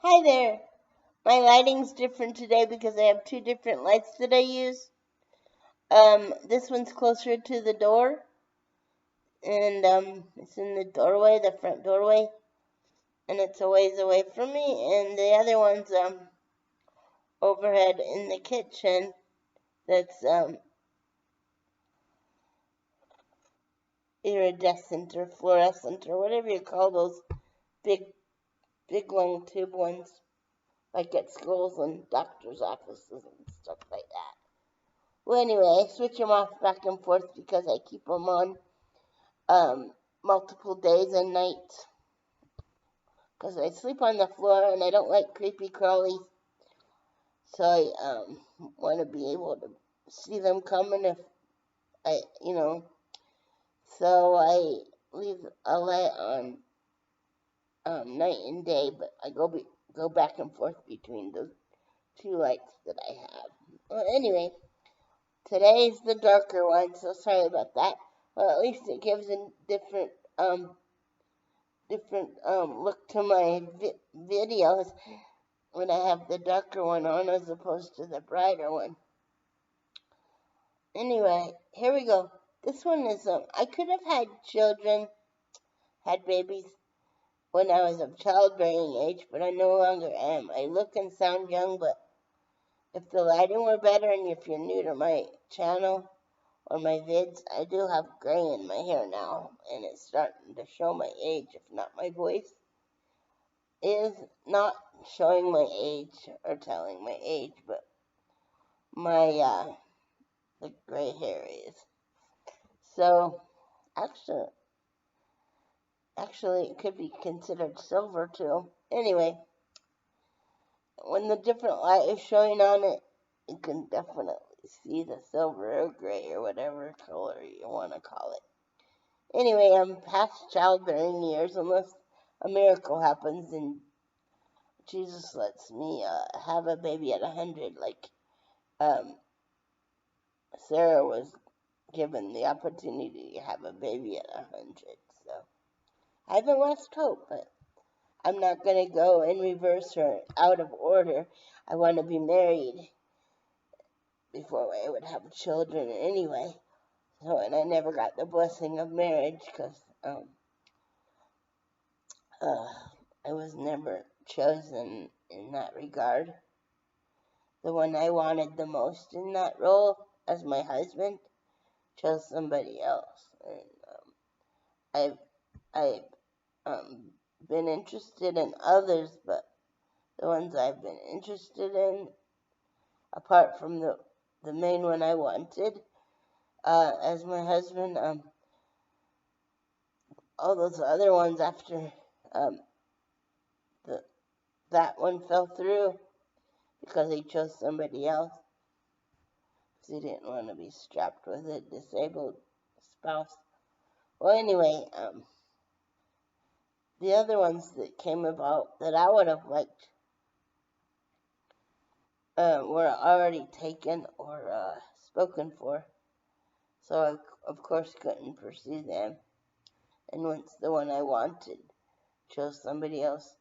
Hi there. My lighting's different today because I have two different lights that I use. This one's closer to the door, and it's in the doorway, the front doorway, and it's a ways away from me. And the other one's overhead in the kitchen. That's iridescent or fluorescent or whatever you call those big long tube ones, like at schools and doctors' offices and stuff like that. Well, anyway, I switch them off back and forth because I keep them on multiple days and nights because I sleep on the floor and I don't like creepy crawlies. So I want to be able to see them coming if I. So I leave a light on night and day, but I go back and forth between the two lights that I have. Well, anyway, today's the darker one, so sorry about that. Well, at least it gives a different look to my videos when I have the darker one on as opposed to the brighter one. Anyway, here we go. This one is I could have had babies when I was of childbearing age, but I no longer am. I look and sound young, but if the lighting were better and if you're new to my channel or my vids, I do have gray in my hair now, and it's starting to show my age, if not my voice is not showing my age or telling my age, but my the gray hair is. So actually it could be considered silver too. Anyway, when the different light is showing on it, you can definitely see the silver or gray or whatever color you want to call it. Anyway, I'm past childbearing years unless a miracle happens and Jesus lets me have a baby at 100, like um, Sarah was given the opportunity to have a baby at 100. So I haven't lost hope, but I'm not going to go in reverse or out of order. I want to be married before I would have children anyway. So, and I never got the blessing of marriage because uh, I was never chosen in that regard. The one I wanted the most in that role as my husband chose somebody else. And I've been interested in others, but the ones I've been interested in, apart from the main one I wanted as my husband, all those other ones after um, the, that one fell through because he chose somebody else because he didn't want to be strapped with a disabled spouse. Well, anyway, the other ones that came about that I would have liked were already taken or spoken for, so I, of course, couldn't pursue them. And once the one I wanted chose somebody else,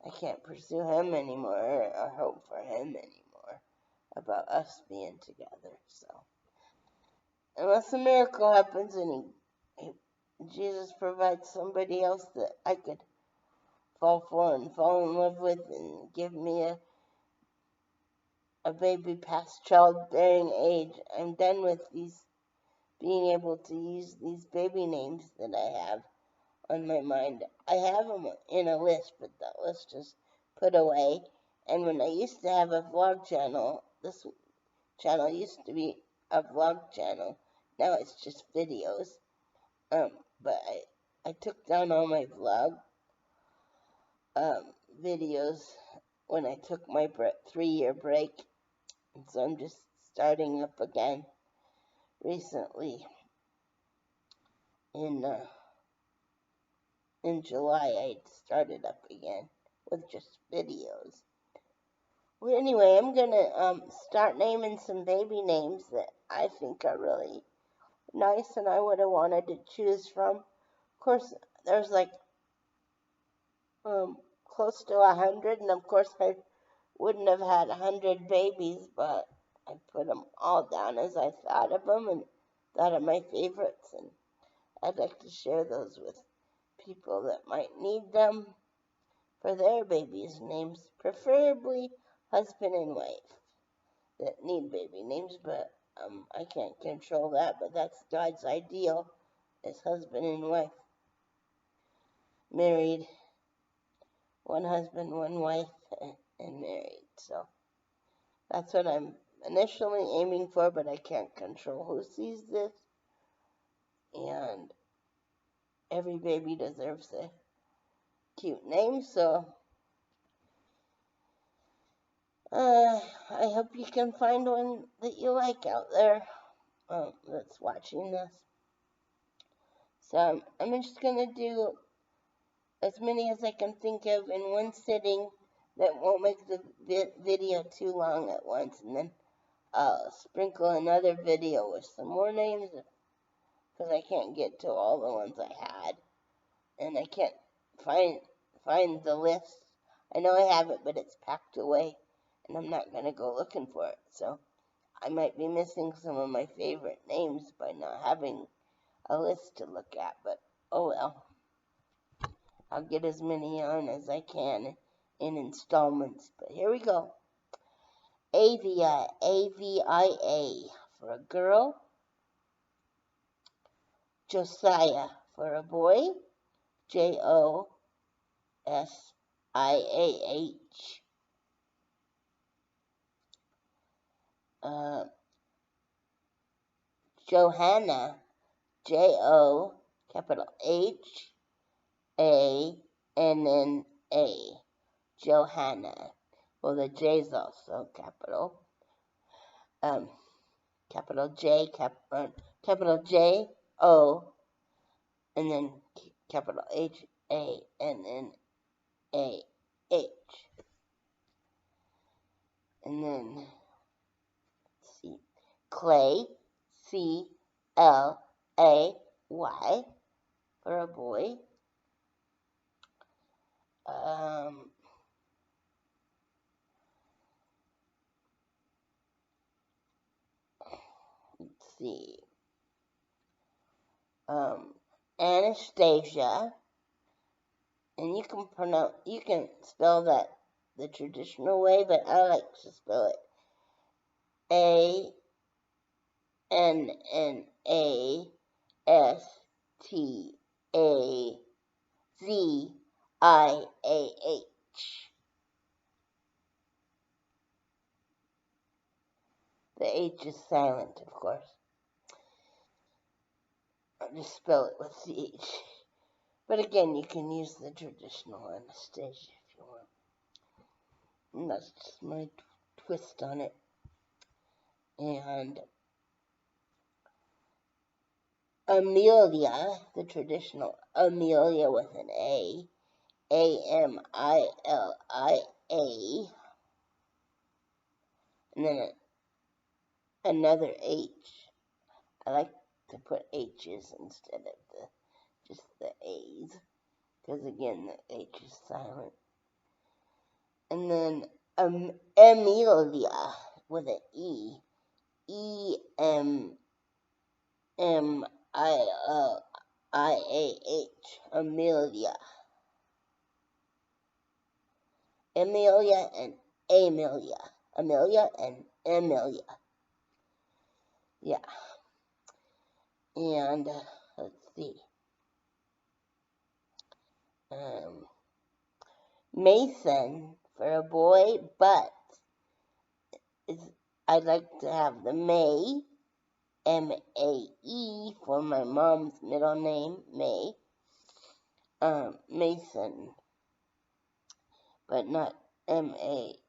I can't pursue him anymore or hope for him anymore about us being together. So, unless a miracle happens and Jesus provides somebody else that I could fall for and fall in love with and give me a baby past childbearing age, I'm done with being able to use these baby names that I have on my mind. I have them in a list, but that list is put away. And when I used to have a vlog channel, this channel used to be a vlog channel. Now it's just videos. But I took down all my vlog videos when I took my 3-year break, and so I'm just starting up again recently in July. I started up again with just videos. Well, anyway, I'm gonna start naming some baby names that I think are really nice and I would have wanted to choose from. Of course, there's like close to 100, and of course I wouldn't have had 100 babies, but I put them all down as I thought of them and thought of my favorites, and I'd like to share those with people that might need them for their babies' names, preferably husband and wife that need baby names, but I can't control that, but that's God's ideal, is husband and wife, married, one husband, one wife, and married. So that's what I'm initially aiming for, but I can't control who sees this, and every baby deserves a cute name, so I hope you can find one that you like out there that's watching this. So I'm just going to do as many as I can think of in one sitting that won't make the video too long at once, and then I'll sprinkle another video with some more names because I can't get to all the ones I had, and I can't find the list. I know I have it, but it's packed away, and I'm not going to go looking for it, so I might be missing some of my favorite names by not having a list to look at, but oh well. I'll get as many on as I can in installments, but here we go. Avia, A-V-I-A, for a girl. Josiah, for a boy. J-O-S-I-A-H. Johanna, J-O, capital H-A-N-N-A. Johanna. Well, the J's also capital. Capital J, capital J, O, and then capital H-A-N-N-A-H. And then, let's see, Clay, C-L-A-Y, for a boy. Let's see. Anastasia, and you can spell that the traditional way, but I like to spell it A-N-N-A-S-T-A-Z-I-A-H. The H is silent, of course. I'll just spell it with the H. But again, you can use the traditional Anastasia if you want. And that's just my twist on it. And Amelia, the traditional Amelia with an A, A-M-I-L-I-A, and then another H. I like to put H's instead of just the A's, because again, the H is silent. And then Amelia with an E, E-M-M-I-L-I-A-H, Amelia. Amelia and Amelia. Amelia and Amelia. Yeah. And let's see. Mason for a boy, but I'd like to have the May, M-A-E, for my mom's middle name, May. Mason, but not M-A-S-O-N.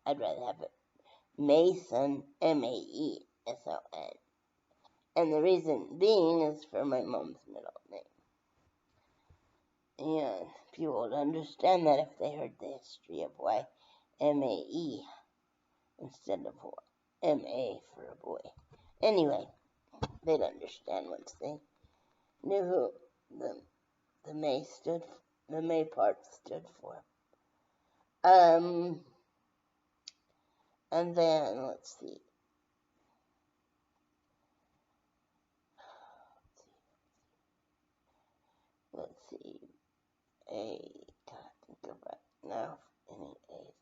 I'd rather have it Mason, M-A-E-S-O-N. And the reason being is for my mom's middle name. And people would understand that if they heard the history of why M-A-E instead of M-A for a boy. Anyway, they'd understand once they knew who the the May part stood for. And then let's see. A, gotta think of it now. Any A's.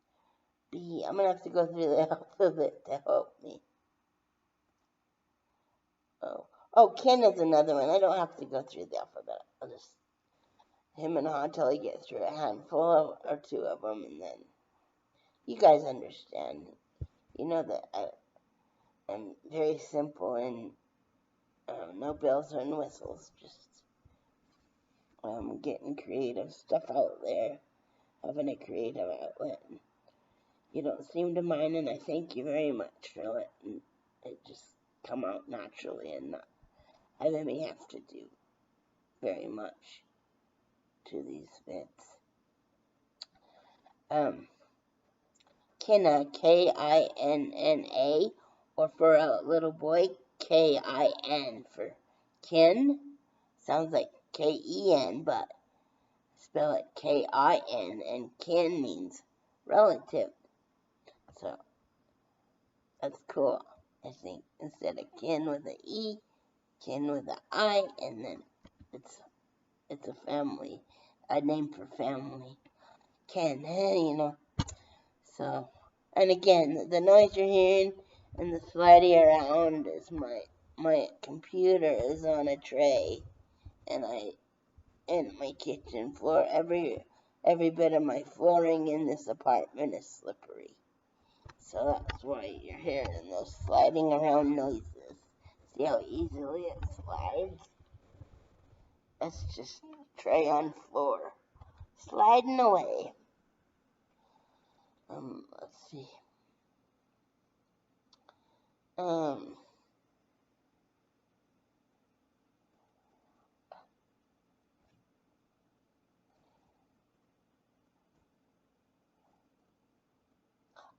B, I'm gonna have to go through the alphabet to help me. Oh, Ken is another one. I don't have to go through the alphabet. I'll just him and Han until I get through a handful or two of them, and then you guys understand. You know that I'm very simple and no bells and whistles, just getting creative stuff out there, having a creative outlet. You don't seem to mind, and I thank you very much for letting it just come out naturally and not having me have to do very much to these bits. Kinna, Kinna, or for a little boy, Kin for kin. Sounds like Ken, but spell it Kin, and kin means relative. So that's cool. I think instead of kin with an E, kin with an I, and then it's a family, a name for family. Ken, you know. So, and again, the noise you're hearing and the sliding around is my computer is on a tray, and my kitchen floor, every bit of my flooring in this apartment is slippery. So that's why you're hearing those sliding around noises. See how easily it slides? That's just tray on floor, sliding away. Let's see.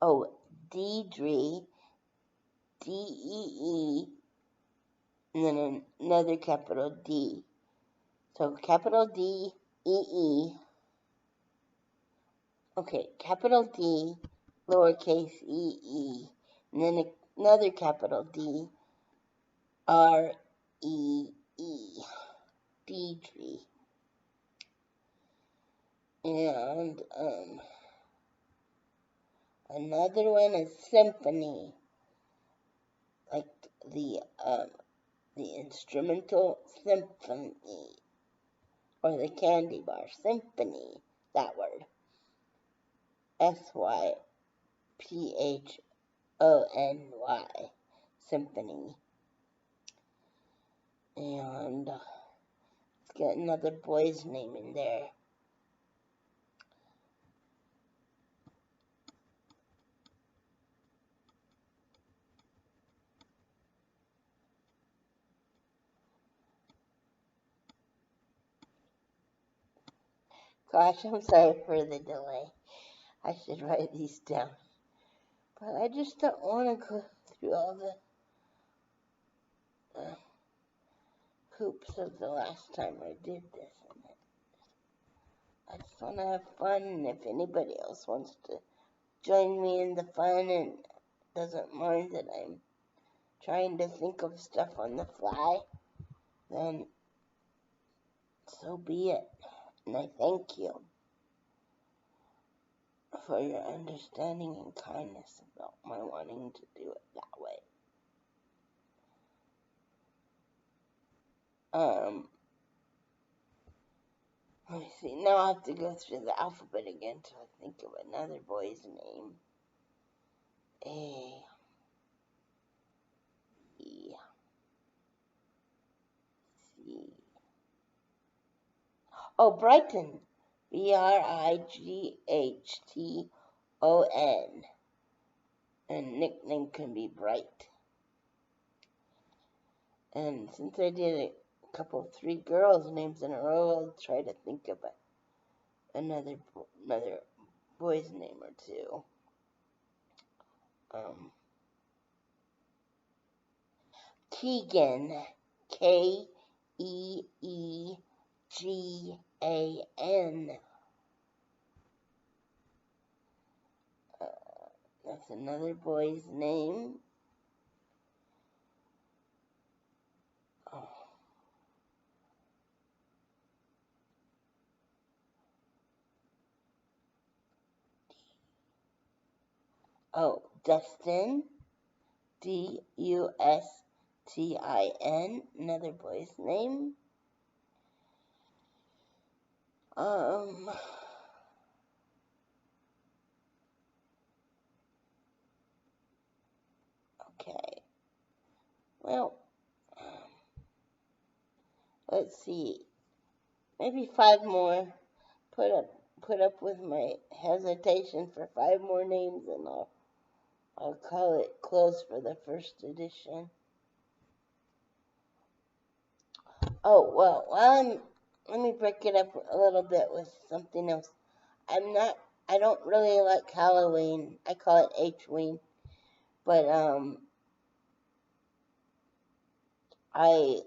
Oh, Deidre, D-E-E, and then another capital D. So capital D-E-E. Okay, capital D, lowercase e-e, and then another capital D, R-E-E, Deidre. And another one is symphony, like the instrumental symphony, or the candy bar symphony, that word. S-Y-P-H-O-N-Y, symphony. And let's get another boy's name in there. Gosh, I'm sorry for the delay. I should write these down. But I just don't want to go through all the hoops of the last time I did this. I just want to have fun, and if anybody else wants to join me in the fun and doesn't mind that I'm trying to think of stuff on the fly, then so be it. And I thank you for your understanding and kindness about my wanting to do it that way. Let me see. Now I have to go through the alphabet again till I think of another boy's name. A, E, C. Oh, Brighton. B-R-I-G-H-T-O-N. And nickname can be Bright. And since I did three girls' names in a row, I'll try to think of another boy's name or two. Keegan, K-E-E-G-A-N. A-N. That's another boy's name. Oh. Oh, Dustin. D-U-S-T-I-N. Another boy's name. Okay. Well, let's see. Maybe 5 more. Put up with my hesitation for 5 more names, and I'll call it close for the first edition. Oh well, let me break it up a little bit with something else. I don't really like Halloween. I call it H-ween, but I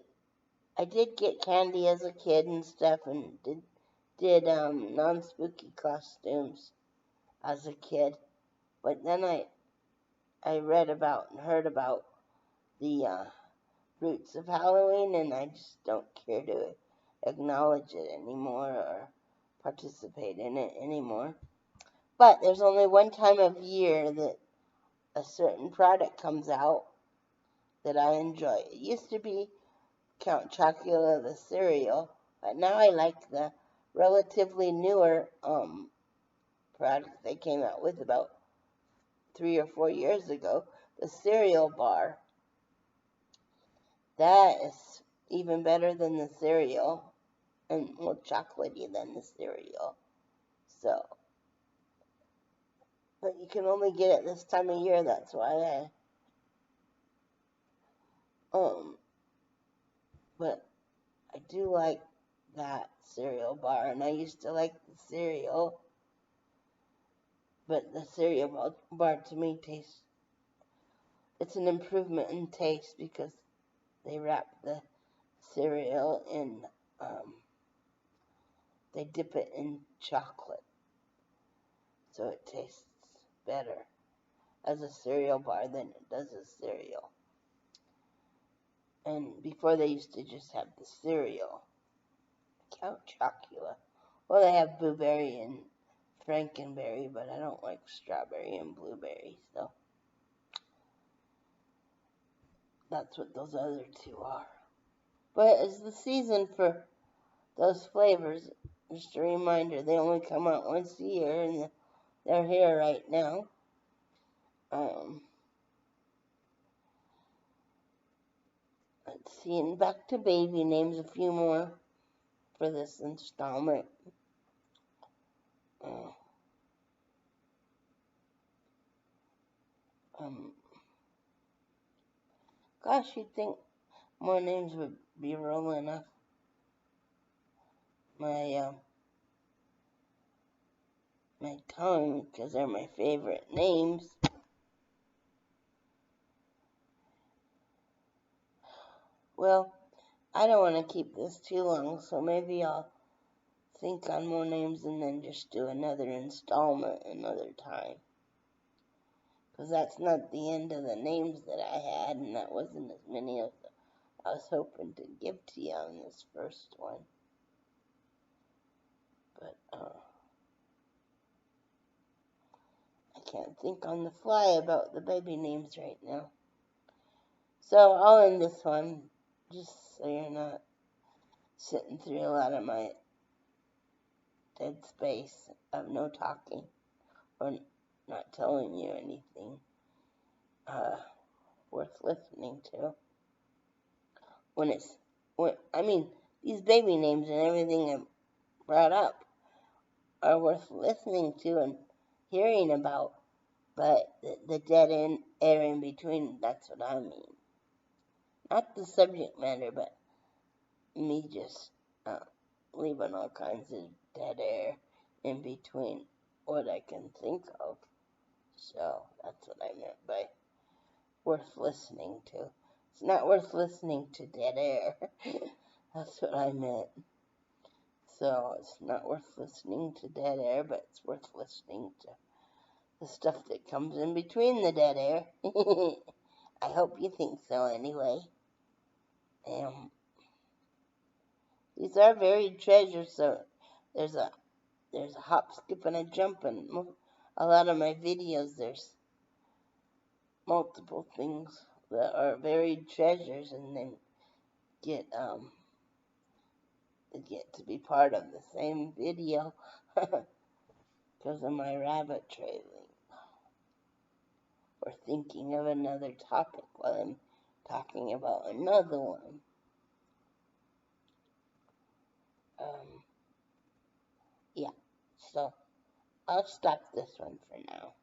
did get candy as a kid and stuff, and did non-spooky costumes as a kid. But then I read about and heard about the roots of Halloween, and I just don't care to acknowledge it anymore or participate in it anymore. But there's only one time of year that a certain product comes out that I enjoy. It used to be Count Chocula, the cereal, but now I like the relatively newer product they came out with about 3 or 4 years ago, the cereal bar. That is even better than the cereal, and more chocolatey than the cereal. So, but you can only get it this time of year. That's why but I do like that cereal bar, and I used to like the cereal, but the cereal bar to me it's an improvement in taste because they wrap the cereal in, they dip it in chocolate, so it tastes better as a cereal bar than it does a cereal. And before they used to just have the cereal. Count Chocula. Well, they have blueberry and frankenberry, but I don't like strawberry and blueberry, so that's what those other two are. But it's the season for those flavors. Just a reminder, they only come out once a year, and they're here right now. Let's see, and back to baby names, a few more for this installment. Gosh, you'd think more names would be rolling off my my tongue because they're my favorite names. Well, I don't want to keep this too long, so maybe I'll think on more names and then just do another installment another time. Because that's not the end of the names that I had, and that wasn't as many as I was hoping to give to you on this first one. But I can't think on the fly about the baby names right now. So I'll end this one, just so you're not sitting through a lot of my dead space of no talking or not telling you anything worth listening to. These baby names and everything I brought up are worth listening to and hearing about, but the dead air in between, that's what I mean. Not the subject matter, but me just leaving all kinds of dead air in between what I can think of. So that's what I meant by worth listening to. It's not worth listening to dead air. That's what I meant. So it's not worth listening to dead air, but it's worth listening to the stuff that comes in between the dead air. I hope you think so anyway. These are varied treasures, so there's a hop, skip, and a jump in a lot of my videos. There's multiple things that are varied treasures, and then get to be part of the same video because of my rabbit trailing or thinking of another topic while I'm talking about another one. Yeah, so I'll stop this one for now.